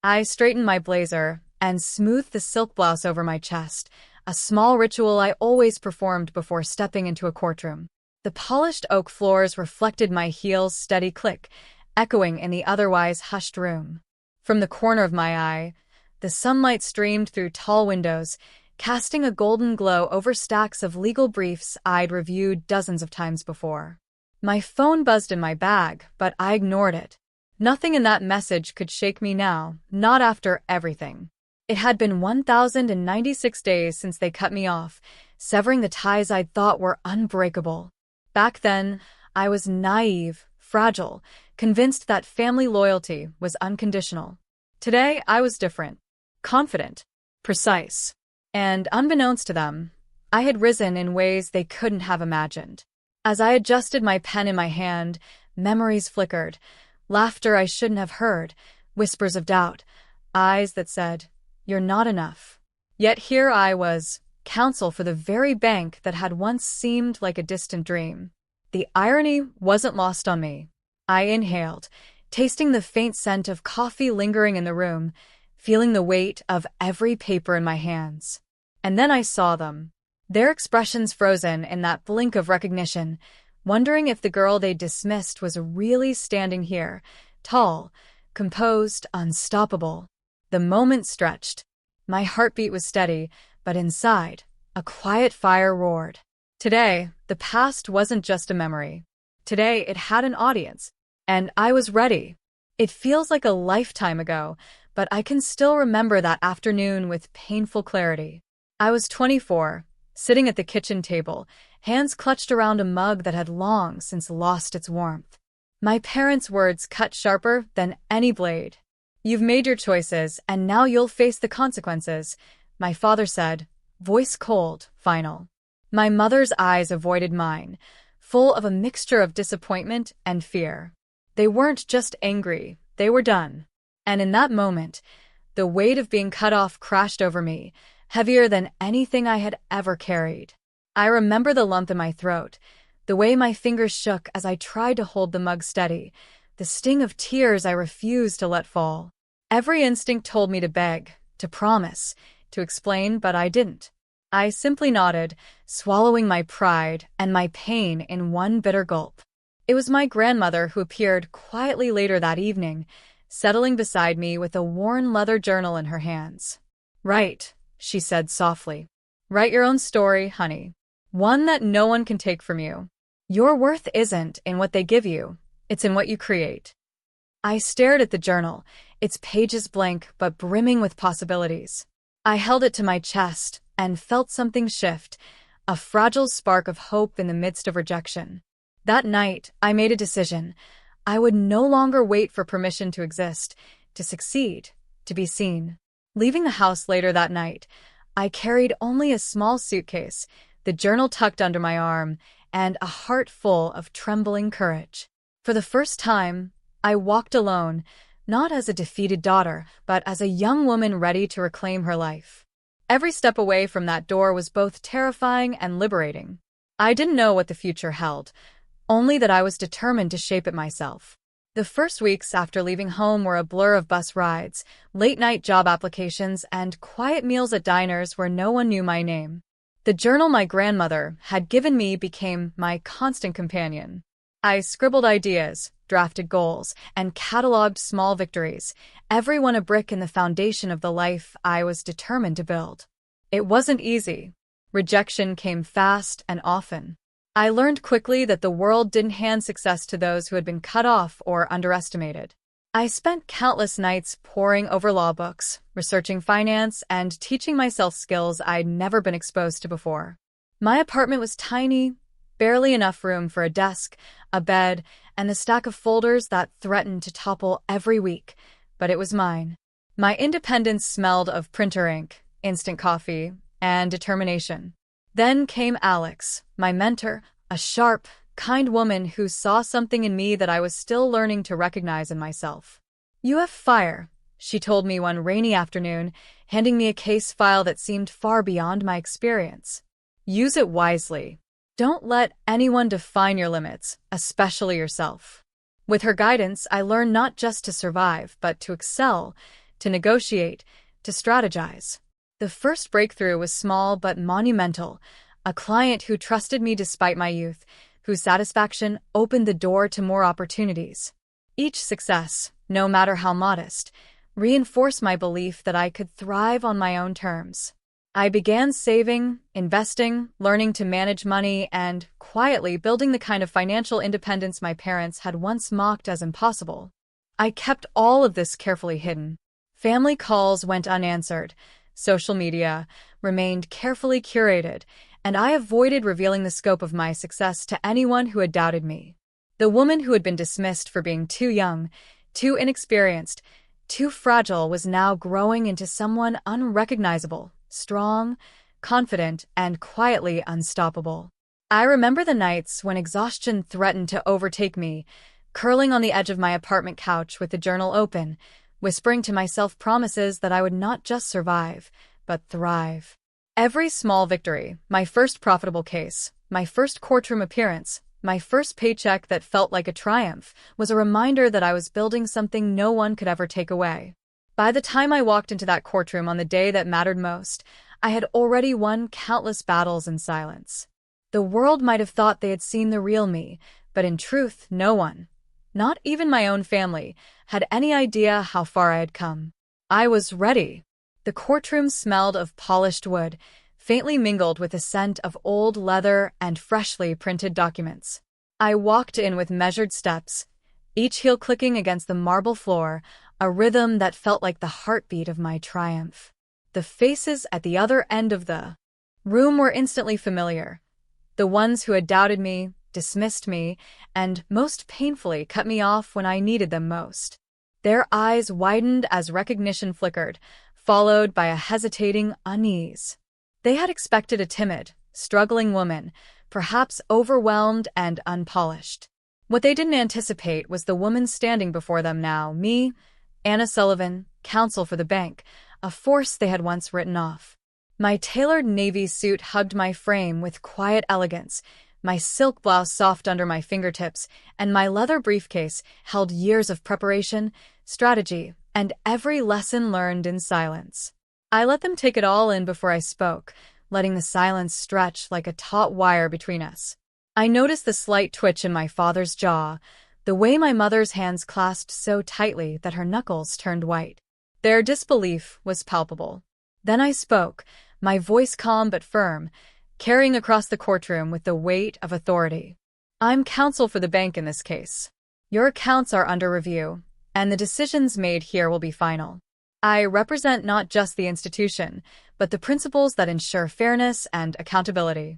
I straightened my blazer and smoothed the silk blouse over my chest, a small ritual I always performed before stepping into a courtroom. The polished oak floors reflected my heels' steady click, echoing in the otherwise hushed room. From the corner of my eye, the sunlight streamed through tall windows, casting a golden glow over stacks of legal briefs I'd reviewed dozens of times before. My phone buzzed in my bag, but I ignored it. Nothing in that message could shake me now, not after everything. It had been 1,096 days since they cut me off, severing the ties I'd thought were unbreakable. Back then, I was naive, fragile, convinced that family loyalty was unconditional. Today, I was different, confident, precise. And unbeknownst to them, I had risen in ways they couldn't have imagined. As I adjusted my pen in my hand, memories flickered, laughter I shouldn't have heard, whispers of doubt, eyes that said, "You're not enough." Yet here I was, counsel for the very bank that had once seemed like a distant dream. The irony wasn't lost on me. I inhaled, tasting the faint scent of coffee lingering in the room, feeling the weight of every paper in my hands. And then I saw them, their expressions frozen in that blink of recognition, wondering if the girl they dismissed was really standing here, tall, composed, unstoppable. The moment stretched. My heartbeat was steady, but inside, a quiet fire roared. Today, the past wasn't just a memory. Today, it had an audience, and I was ready. It feels like a lifetime ago, but I can still remember that afternoon with painful clarity. I was 24, sitting at the kitchen table, hands clutched around a mug that had long since lost its warmth. My parents' words cut sharper than any blade. "You've made your choices, and now you'll face the consequences," my father said, voice cold, final. My mother's eyes avoided mine, full of a mixture of disappointment and fear. They weren't just angry, they were done. And in that moment, the weight of being cut off crashed over me, heavier than anything I had ever carried. I remember the lump in my throat, the way my fingers shook as I tried to hold the mug steady, the sting of tears I refused to let fall. Every instinct told me to beg, to promise, to explain, but I didn't. I simply nodded, swallowing my pride and my pain in one bitter gulp. It was my grandmother who appeared quietly later that evening, settling beside me with a worn leather journal in her hands. "Write," she said softly. "Write your own story, honey. One that no one can take from you. Your worth isn't in what they give you, it's in what you create." I stared at the journal, its pages blank but brimming with possibilities. I held it to my chest and felt something shift, a fragile spark of hope in the midst of rejection. That night, I made a decision. I would no longer wait for permission to exist, to succeed, to be seen. Leaving the house later that night, I carried only a small suitcase, the journal tucked under my arm, and a heart full of trembling courage. For the first time, I walked alone, not as a defeated daughter, but as a young woman ready to reclaim her life. Every step away from that door was both terrifying and liberating. I didn't know what the future held, only that I was determined to shape it myself. The first weeks after leaving home were a blur of bus rides, late-night job applications, and quiet meals at diners where no one knew my name. The journal my grandmother had given me became my constant companion. I scribbled ideas, drafted goals, and cataloged small victories, every one a brick in the foundation of the life I was determined to build. It wasn't easy. Rejection came fast and often. I learned quickly that the world didn't hand success to those who had been cut off or underestimated. I spent countless nights poring over law books, researching finance, and teaching myself skills I'd never been exposed to before. My apartment was tiny, barely enough room for a desk, a bed, and the stack of folders that threatened to topple every week, but it was mine. My independence smelled of printer ink, instant coffee, and determination. Then came Alex, my mentor, a sharp, kind woman who saw something in me that I was still learning to recognize in myself. "You have fire," she told me one rainy afternoon, handing me a case file that seemed far beyond my experience. "Use it wisely. Don't let anyone define your limits, especially yourself." With her guidance, I learned not just to survive, but to excel, to negotiate, to strategize. The first breakthrough was small but monumental, a client who trusted me despite my youth, whose satisfaction opened the door to more opportunities. Each success, no matter how modest, reinforced my belief that I could thrive on my own terms. I began saving, investing, learning to manage money, and, quietly, building the kind of financial independence my parents had once mocked as impossible. I kept all of this carefully hidden. Family calls went unanswered, social media remained carefully curated, and I avoided revealing the scope of my success to anyone who had doubted me. The woman who had been dismissed for being too young, too inexperienced, too fragile was now growing into someone unrecognizable, strong, confident, and quietly unstoppable. I remember the nights when exhaustion threatened to overtake me, curling on the edge of my apartment couch with the journal open, whispering to myself promises that I would not just survive, but thrive. Every small victory, my first profitable case, my first courtroom appearance, my first paycheck that felt like a triumph, was a reminder that I was building something no one could ever take away. By the time I walked into that courtroom on the day that mattered most, I had already won countless battles in silence. The world might have thought they had seen the real me, but in truth, no one, not even my own family, had any idea how far I had come. I was ready. The courtroom smelled of polished wood, faintly mingled with the scent of old leather and freshly printed documents. I walked in with measured steps, each heel clicking against the marble floor, a rhythm that felt like the heartbeat of my triumph. The faces at the other end of the room were instantly familiar. The ones who had doubted me, dismissed me, and, most painfully, cut me off when I needed them most. Their eyes widened as recognition flickered, followed by a hesitating unease. They had expected a timid, struggling woman, perhaps overwhelmed and unpolished. What they didn't anticipate was the woman standing before them now, me, Anna Sullivan, counsel for the bank, a force they had once written off. My tailored navy suit hugged my frame with quiet elegance, my silk blouse soft under my fingertips, and my leather briefcase held years of preparation, strategy, and every lesson learned in silence. I let them take it all in before I spoke, letting the silence stretch like a taut wire between us. I noticed the slight twitch in my father's jaw, the way my mother's hands clasped so tightly that her knuckles turned white. Their disbelief was palpable. Then I spoke, my voice calm but firm, carrying across the courtroom with the weight of authority. I'm counsel for the bank in this case. Your accounts are under review, and the decisions made here will be final. I represent not just the institution, but the principles that ensure fairness and accountability.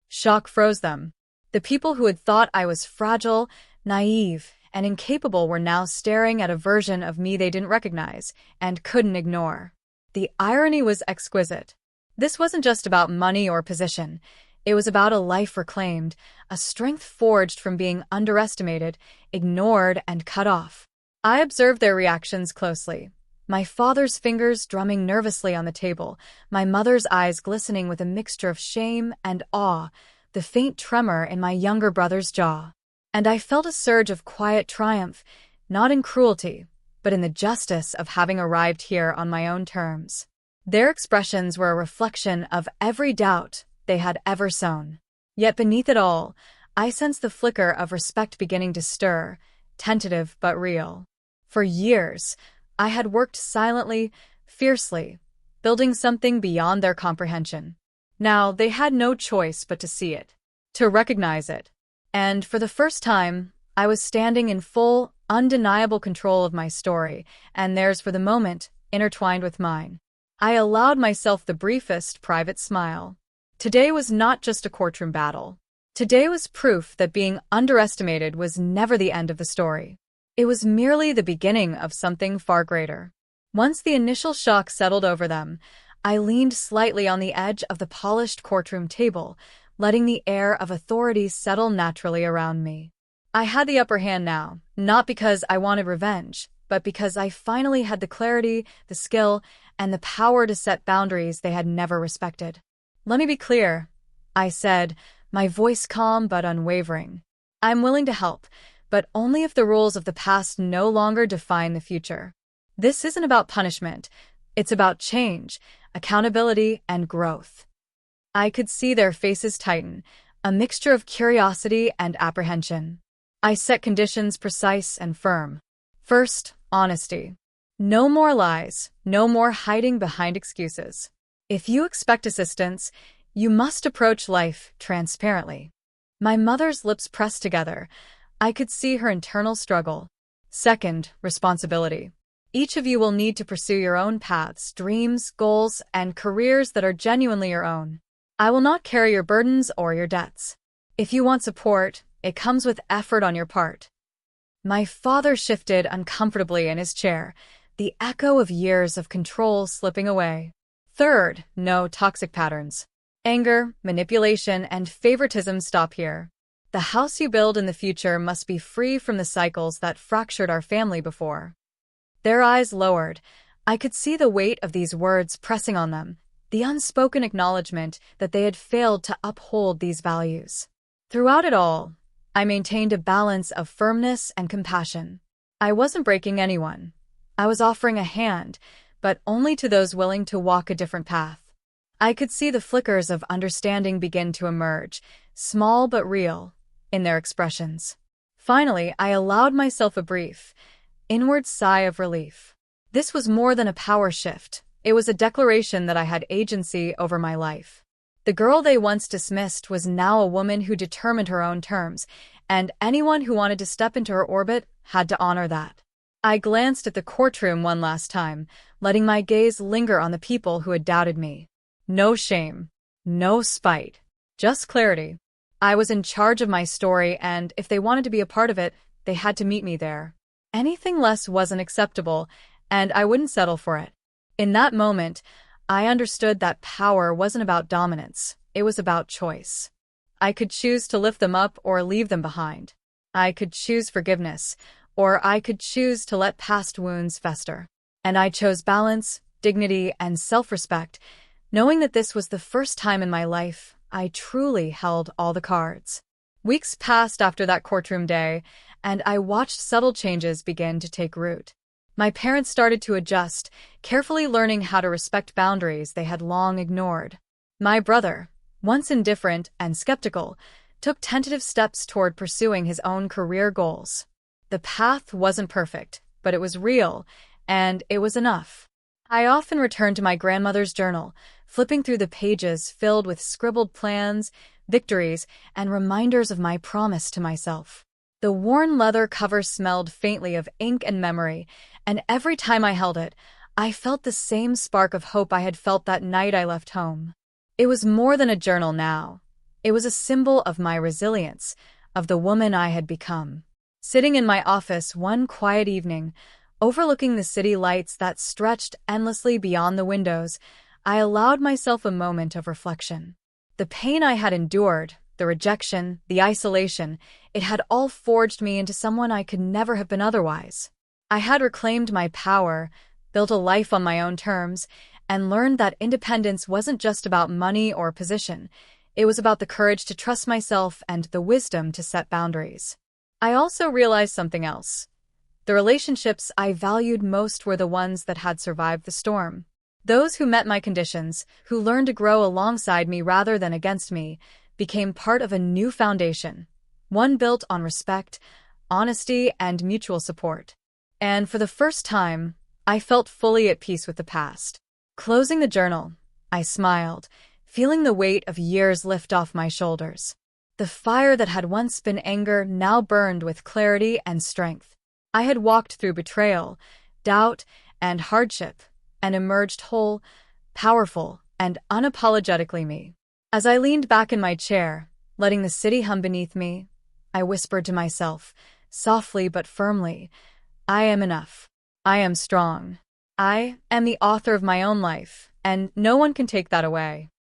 Shock froze them. The people who had thought I was fragile, naive, and incapable were now staring at a version of me they didn't recognize and couldn't ignore. The irony was exquisite. This wasn't just about money or position. It was about a life reclaimed, a strength forged from being underestimated, ignored, and cut off. I observed their reactions closely. My father's fingers drumming nervously on the table, my mother's eyes glistening with a mixture of shame and awe, the faint tremor in my younger brother's jaw. And I felt a surge of quiet triumph, not in cruelty, but in the justice of having arrived here on my own terms. Their expressions were a reflection of every doubt they had ever sown. Yet beneath it all, I sensed the flicker of respect beginning to stir, tentative but real. For years, I had worked silently, fiercely, building something beyond their comprehension. Now they had no choice but to see it, to recognize it. And for the first time, I was standing in full, undeniable control of my story, and theirs for the moment, intertwined with mine. I allowed myself the briefest private smile. Today was not just a courtroom battle. Today was proof that being underestimated was never the end of the story. It was merely the beginning of something far greater. Once the initial shock settled over them, I leaned slightly on the edge of the polished courtroom table, letting the air of authority settle naturally around me. I had the upper hand now, not because I wanted revenge, but because I finally had the clarity, the skill, and the power to set boundaries they had never respected. Let me be clear, I said, my voice calm but unwavering. I'm willing to help, but only if the rules of the past no longer define the future. This isn't about punishment. It's about change, accountability, and growth. I could see their faces tighten, a mixture of curiosity and apprehension. I set conditions precise and firm. First, honesty. No more lies, no more hiding behind excuses. If you expect assistance, you must approach life transparently. My mother's lips pressed together. I could see her internal struggle. Second, responsibility. Each of you will need to pursue your own paths, dreams, goals, and careers that are genuinely your own. I will not carry your burdens or your debts. If you want support, it comes with effort on your part. My father shifted uncomfortably in his chair, the echo of years of control slipping away. Third, no toxic patterns. Anger, manipulation, and favoritism stop here. The house you build in the future must be free from the cycles that fractured our family before. Their eyes lowered. I could see the weight of these words pressing on them, the unspoken acknowledgement that they had failed to uphold these values. Throughout it all, I maintained a balance of firmness and compassion. I wasn't breaking anyone. I was offering a hand, but only to those willing to walk a different path. I could see the flickers of understanding begin to emerge, small but real, in their expressions. Finally, I allowed myself a brief, inward sigh of relief. This was more than a power shift. It was a declaration that I had agency over my life. The girl they once dismissed was now a woman who determined her own terms, and anyone who wanted to step into her orbit had to honor that. I glanced at the courtroom one last time, letting my gaze linger on the people who had doubted me. No shame, no spite, just clarity. I was in charge of my story, and if they wanted to be a part of it, they had to meet me there. Anything less wasn't acceptable, and I wouldn't settle for it. In that moment, I understood that power wasn't about dominance, it was about choice. I could choose to lift them up or leave them behind. I could choose forgiveness, or I could choose to let past wounds fester. And I chose balance, dignity, and self-respect, knowing that this was the first time in my life I truly held all the cards. Weeks passed after that courtroom day, and I watched subtle changes begin to take root. My parents started to adjust, carefully learning how to respect boundaries they had long ignored. My brother, once indifferent and skeptical, took tentative steps toward pursuing his own career goals. The path wasn't perfect, but it was real, and it was enough. I often returned to my grandmother's journal, flipping through the pages filled with scribbled plans, victories, and reminders of my promise to myself. The worn leather cover smelled faintly of ink and memory, and every time I held it, I felt the same spark of hope I had felt that night I left home. It was more than a journal now. It was a symbol of my resilience, of the woman I had become. Sitting in my office one quiet evening, overlooking the city lights that stretched endlessly beyond the windows, I allowed myself a moment of reflection. The pain I had endured, the rejection, the isolation, it had all forged me into someone I could never have been otherwise. I had reclaimed my power, built a life on my own terms, and learned that independence wasn't just about money or position. It was about the courage to trust myself and the wisdom to set boundaries. I also realized something else. The relationships I valued most were the ones that had survived the storm. Those who met my conditions, who learned to grow alongside me rather than against me, became part of a new foundation, one built on respect, honesty, and mutual support. And for the first time, I felt fully at peace with the past. Closing the journal, I smiled, feeling the weight of years lift off my shoulders. The fire that had once been anger now burned with clarity and strength. I had walked through betrayal, doubt, and hardship, and emerged whole, powerful, and unapologetically me. As I leaned back in my chair, letting the city hum beneath me, I whispered to myself, softly but firmly, I am enough. I am strong. I am the author of my own life, and no one can take that away.